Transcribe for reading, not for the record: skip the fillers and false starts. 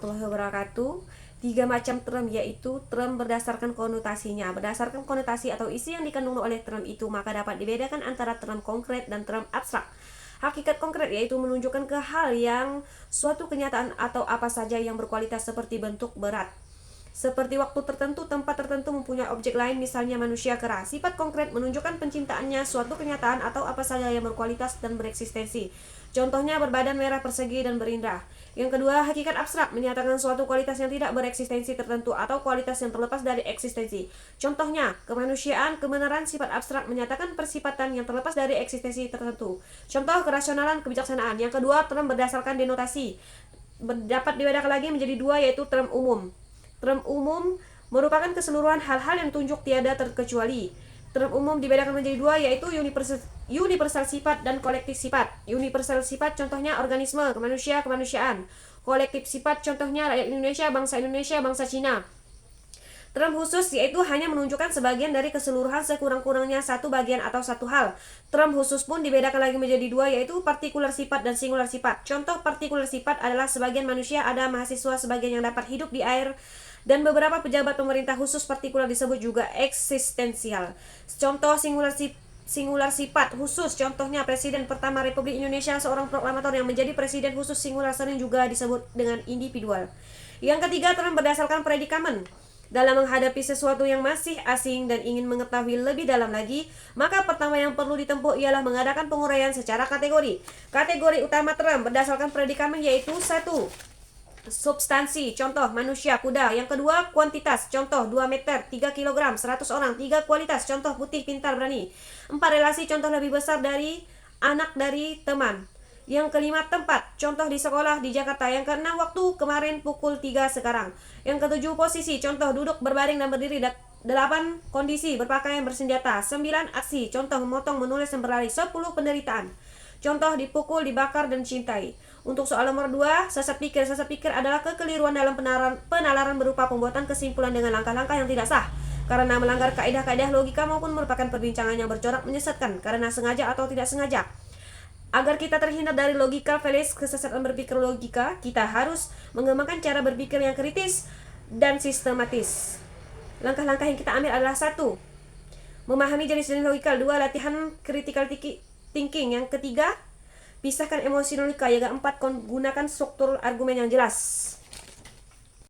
warahmatullahi wabarakatuh. 3 macam term, yaitu term berdasarkan konotasinya. Berdasarkan konotasi atau isi yang dikandung oleh term itu, maka dapat dibedakan antara term konkret dan term abstrak. Hakikat konkret yaitu menunjukkan ke hal yang suatu kenyataan atau apa saja yang berkualitas seperti bentuk berat. Seperti waktu tertentu, tempat tertentu mempunyai objek lain, misalnya manusia kera. Sifat konkret menunjukkan pencintaannya, suatu kenyataan atau apa saja yang berkualitas dan bereksistensi. Contohnya berbadan merah, persegi, dan berindra. Yang kedua, hakikat abstrak menyatakan suatu kualitas yang tidak bereksistensi tertentu atau kualitas yang terlepas dari eksistensi. Contohnya, kemanusiaan, kebenaran. Sifat abstrak menyatakan persifatan yang terlepas dari eksistensi tertentu. Contoh, kerasionalan, kebijaksanaan. Yang kedua, term berdasarkan denotasi dapat dibedakan lagi menjadi dua, yaitu term umum. Term umum merupakan keseluruhan hal-hal yang tunjuk tiada terkecuali. Term umum dibedakan menjadi dua, yaitu universal sifat dan kolektif sifat. Universal sifat contohnya organisme, kemanusiaan. Kolektif sifat contohnya rakyat Indonesia, bangsa Cina. Term khusus yaitu hanya menunjukkan sebagian dari keseluruhan, sekurang-kurangnya satu bagian atau satu hal. Term khusus pun dibedakan lagi menjadi dua, yaitu partikular sifat dan singular sifat. Contoh partikular sifat adalah sebagian manusia, ada mahasiswa, sebagian yang dapat hidup di air, dan beberapa pejabat pemerintah. Khusus partikular disebut juga eksistensial. Contoh singular sifat khusus contohnya Presiden pertama Republik Indonesia, seorang proklamator yang menjadi presiden khusus. Singular sering juga disebut dengan individual. Yang ketiga, term berdasarkan predikamen. Dalam menghadapi sesuatu yang masih asing dan ingin mengetahui lebih dalam lagi, maka pertama yang perlu ditempuh ialah mengadakan penguraian secara kategori. Kategori utama term berdasarkan predikamen yaitu 1. Substansi, contoh manusia, kuda. Yang kedua, kuantitas, contoh 2 meter, 3 kg, 100 orang. 3 kualitas, contoh putih, pintar, berani. 4 relasi, contoh lebih besar dari, anak dari, teman. Yang kelima, tempat, contoh di sekolah di Jakarta. Yang keenam, waktu, kemarin pukul 3 sekarang. Yang ketujuh, posisi, contoh duduk, berbaring, dan berdiri. 8 kondisi, berpakaian, bersenjata. 9 aksi, contoh memotong, menulis, dan berlari. 10 penderitaan, contoh dipukul, dibakar, dan cintai. Untuk soal nomor 2, sesat pikir. Sesat pikir adalah kekeliruan dalam penalaran berupa pembuatan kesimpulan dengan langkah-langkah yang tidak sah karena melanggar kaidah-kaidah logika maupun merupakan perbincangan yang bercorak menyesatkan karena sengaja atau tidak sengaja. Agar kita terhindar dari logical fallacy, kesesatan berpikir logika, kita harus mengembangkan cara berpikir yang kritis dan sistematis. Langkah-langkah yang kita ambil adalah 1. Memahami jenis-jenis logika. 2. Latihan critical thinking. Yang ketiga, pisahkan emosi logika. Yang keempat, gunakan struktur argumen yang jelas.